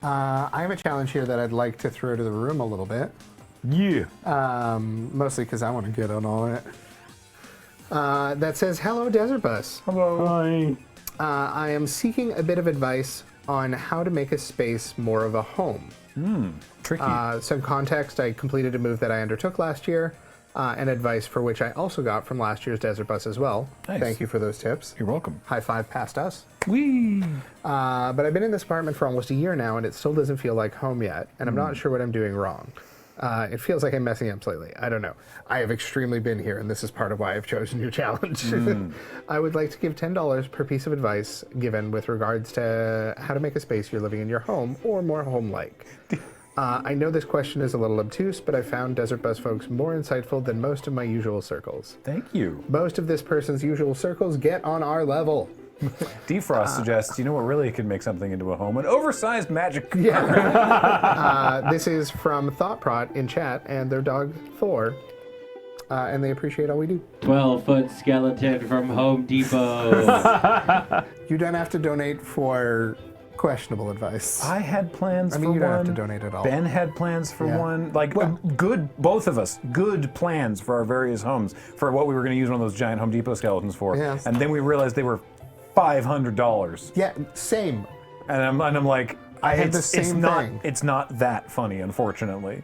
I have a challenge here that I'd like to throw to the room a little bit. Yeah. Mostly because I want to get on all it. That says, "Hello, Desert Bus. Hello. Hi. I am seeking a bit of advice on how to make a space more of a home. Tricky. Some context, I completed a move that I undertook last year, and advice for which I also got from last year's Desert Bus as well. Nice. Thank you for those tips. You're welcome. High five past us. Whee! But I've been in this apartment for almost a year now, and it still doesn't feel like home yet, and I'm not sure what I'm doing wrong. It feels like I'm messing up slightly. I don't know. I have extremely been here, and this is part of why I've chosen your challenge. I would like to give $10 per piece of advice given with regards to how to make a space you're living in your home or more home-like. I know this question is a little obtuse, but I found Desert Bus folks more insightful than most of my usual circles. Thank you. Most of this person's usual circles get on our level. Defrost suggests, you know what really could make something into a home? An oversized magic carpet. Yeah. This is from ThoughtProt in chat and their dog Thor, and they appreciate all we do. 12-foot skeleton from Home Depot. You don't have to donate for questionable advice. I had plans for one. You don't have to donate at all. Ben had plans for Yeah. one. Like, good, both of us, good plans for our various homes for what we were going to use one of those giant Home Depot skeletons for. Yes. And then we realized they were $500. Yeah, same. And I'm like, I had the same thing. It's not that funny, unfortunately.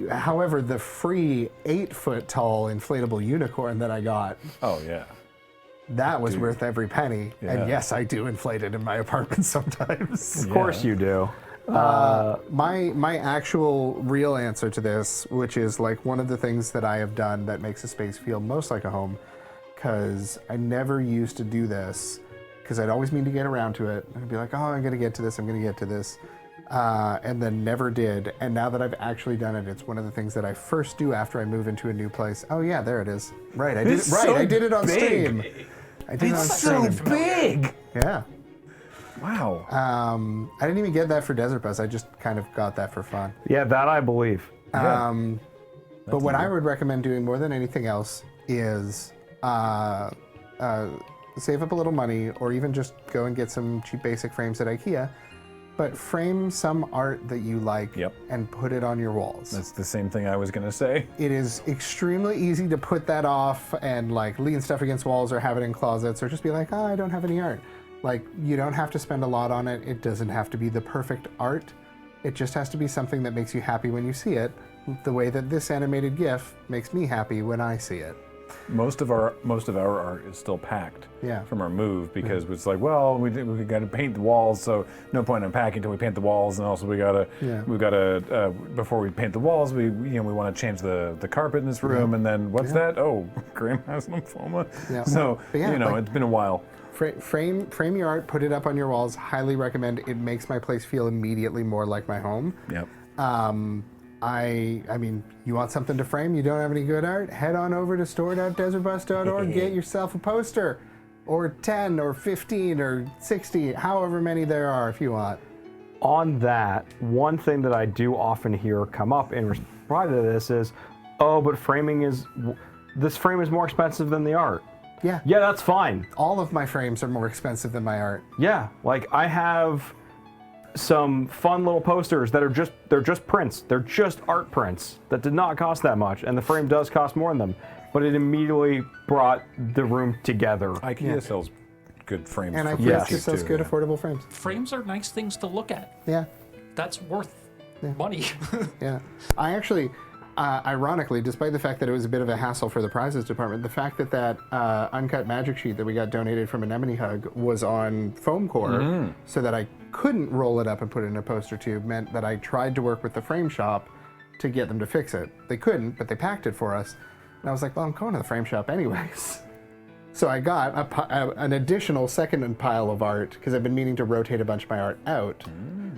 However, the free 8-foot tall inflatable unicorn that I got, Oh, yeah. that was worth every penny. Yeah. And yes, I do inflate it in my apartment sometimes. Of course you do. My actual real answer to this, which is like one of the things that I have done that makes a space feel most like a home, because I never used to do this, because I'd always mean to get around to it. I'd be like, oh, I'm going to get to this, I'm going to get to this. And then never did. And now that I've actually done it, it's one of the things that I first do after I move into a new place. Oh yeah, there it is. Right, I did it. Right, I did it on stream. I did it on stream. It's so big! Yeah. Wow. I didn't even get that for Desert Bus. I just kind of got that for fun. Yeah, that I believe. But what I would recommend doing more than anything else is save up a little money, or even just go and get some cheap basic frames at IKEA, but frame some art that you like and put it on your walls. That's the same thing I was going to say. It is extremely easy to put that off and like lean stuff against walls or have it in closets or just be like, oh, I don't have any art. Like, you don't have to spend a lot on it. It doesn't have to be the perfect art. It just has to be something that makes you happy when you see it, the way that this animated GIF makes me happy when I see it. Most of our art is still packed from our move, because it's like, well, we got to paint the walls, so no point in unpacking until we paint the walls, and also we gotta before we paint the walls, we want to change the carpet in this room, and then what's that? Oh, Graham has lymphoma. Yeah. So it's been a while. Frame your art, put it up on your walls. Highly recommend. It makes my place feel immediately more like my home. Yep. I mean, you want something to frame, you don't have any good art, head on over to store.desertbus.org, get yourself a poster, or 10, or 15, or 60, however many there are if you want. On that, one thing that I do often hear come up in reply to this is, oh, but this frame is more expensive than the art. Yeah. Yeah, that's fine. All of my frames are more expensive than my art. Yeah, like I have some fun little posters that are just prints. They're just art prints that did not cost that much, and the frame does cost more than them, but it immediately brought the room together. IKEA sells good frames. And IKEA just sells good, affordable frames. Frames are nice things to look at. Yeah. That's worth money. Yeah. I actually, ironically, despite the fact that it was a bit of a hassle for the prizes department, the fact that uncut magic sheet that we got donated from Anemone Hug was on foam core, so that I couldn't roll it up and put it in a poster tube, meant that I tried to work with the frame shop to get them to fix it. They couldn't, but they packed it for us. And I was like, well, I'm going to the frame shop anyways. So I got an additional second pile of art, because I've been meaning to rotate a bunch of my art out.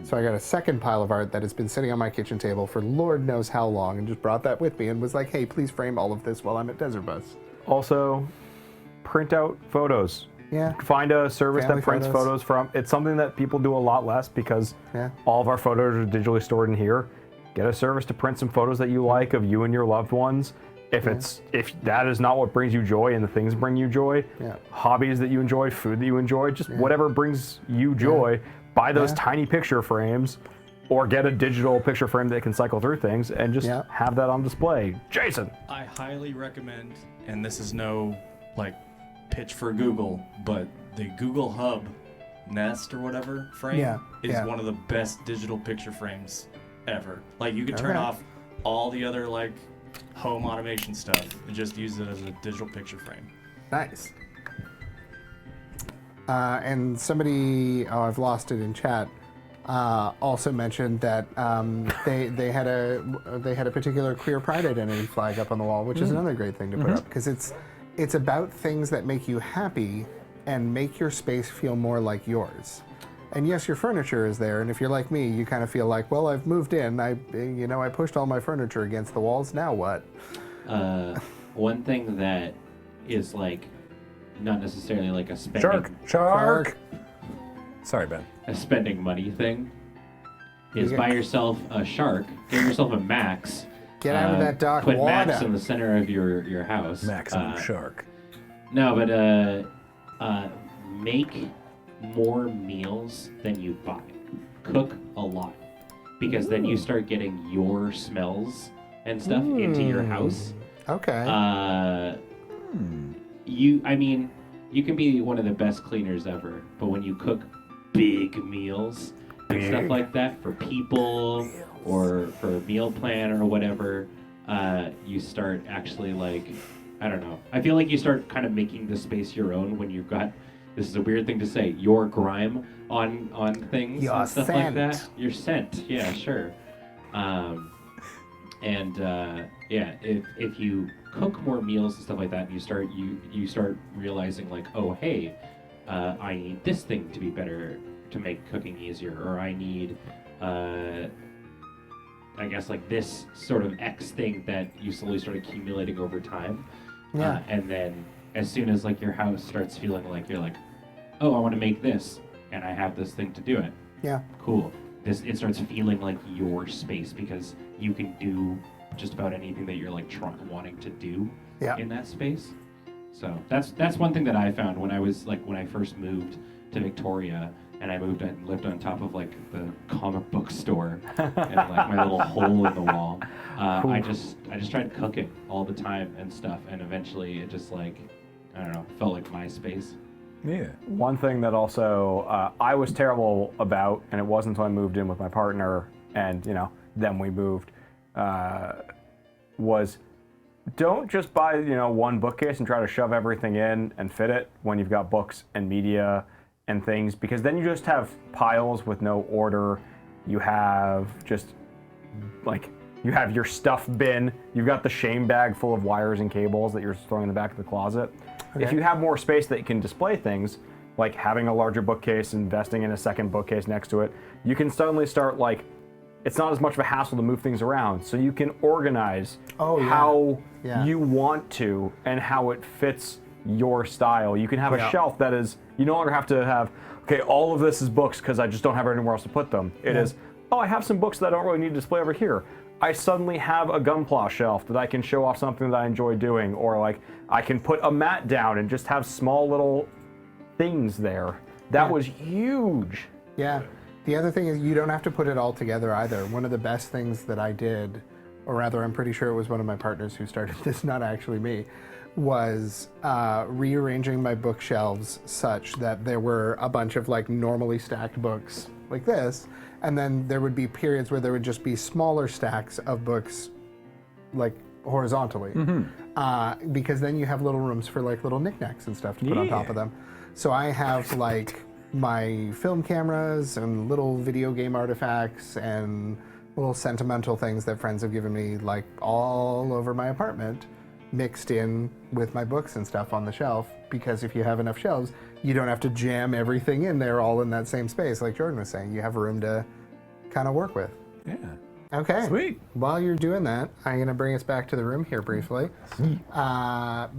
So I got a second pile of art that has been sitting on my kitchen table for Lord knows how long, and just brought that with me and was like, hey, please frame all of this while I'm at Desert Bus. Also, print out photos. Yeah. Find a service Family that prints photos from. It's something that people do a lot less, because all of our photos are digitally stored in here. Get a service to print some photos that you like of you and your loved ones. If that is not what brings you joy and the things bring you joy, hobbies that you enjoy, food that you enjoy, just whatever brings you joy, buy those tiny picture frames, or get a digital picture frame that can cycle through things, and just have that on display. Jason, I highly recommend, and this is no like pitch for Google, but the Google Hub Nest or whatever frame is one of the best digital picture frames ever. Like you could turn off all the other like home automation stuff and just use it as a digital picture frame. Nice. And somebody, I've lost it in chat, also mentioned that they had a particular queer pride identity flag up on the wall, which is another great thing to put up, because it's about things that make you happy and make your space feel more like yours. And yes, your furniture is there, and if you're like me, you kind of feel like, well, I've moved in, I pushed all my furniture against the walls, now what? One thing that is like, not necessarily like a spending... Shark! Sorry, Ben. A spending money thing is buy yourself a shark, get yourself a Max. Get out of that dock Put water. Max in the center of your house. Maximum shark. No, but make more meals than you buy. Cook a lot, because then you start getting your smells and stuff into your house. Okay. You can be one of the best cleaners ever, but when you cook big meals and stuff like that for people or for a meal plan or whatever, you start actually like, I don't know. I feel like you start kind of making the space your own when you've got, this is a weird thing to say, your grime on things your and stuff scent. like that. Your scent, yeah, sure. If you cook more meals and stuff like that, and you start realizing like, oh hey, I need this thing to be better to make cooking easier, or I need I guess like this sort of X thing that you slowly start accumulating over time. Yeah. And then as soon as like your house starts feeling like you're like, oh, I want to make this, and I have this thing to do it. Yeah. Cool. It starts feeling like your space, because you can do just about anything that you're like wanting to do in that space. So that's one thing that I found when I first moved to Victoria, and I lived on top of like the comic book store and like my little hole in the wall. I just tried cooking all the time and stuff, and eventually it just like, I don't know, felt like my space. Yeah. one thing that also I was terrible about, and it wasn't until I moved in with my partner, and then we moved, was don't just buy one bookcase and try to shove everything in and fit it when you've got books and media and things, because then you just have piles with no order. You have just you have your stuff bin. You've got the shame bag full of wires and cables that you're throwing in the back of the closet. Okay. If you have more space that you can display things, like having a larger bookcase, investing in a second bookcase next to it, you can suddenly start it's not as much of a hassle to move things around. So you can organize how you want to and how it fits your style. You can have a shelf that is, you no longer have to have, okay, all of this is books because I just don't have anywhere else to put them. It is, oh, I have some books that I don't really need to display over here. I suddenly have a Gunpla shelf that I can show off something that I enjoy doing, or I can put a mat down and just have small little things there. That was huge. Yeah. The other thing is you don't have to put it all together either. One of the best things that I did, or rather I'm pretty sure it was one of my partners who started this, not actually me, was rearranging my bookshelves such that there were a bunch of normally stacked books like this, and then there would be periods where there would just be smaller stacks of books horizontally, because then you have little rooms for little knickknacks and stuff to put on top of them. So I have my film cameras and little video game artifacts and little sentimental things that friends have given me all over my apartment, mixed in with my books and stuff on the shelf, because if you have enough shelves, you don't have to jam everything in there all in that same space. Like Jordan was saying, you have room to kind of work with. Yeah. Okay. Sweet. While you're doing that, I'm going to bring us back to the room here briefly,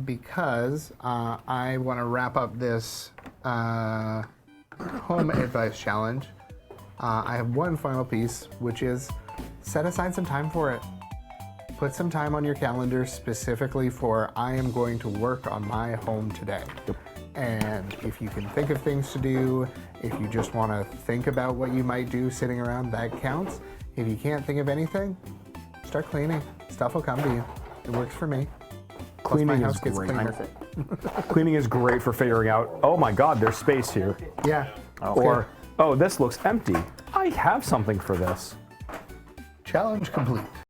because I want to wrap up this home advice challenge. I have one final piece, which is set aside some time for it. Put some time on your calendar specifically for I am going to work on my home today. And if you can think of things to do, if you just want to think about what you might do sitting around, that counts. If you can't think of anything, start cleaning. Stuff will come to you. It works for me. Plus my house gets cleaner. Cleaning is great for figuring out, oh my god, there's space here. Yeah. Or, oh, this looks empty. I have something for this. Challenge complete.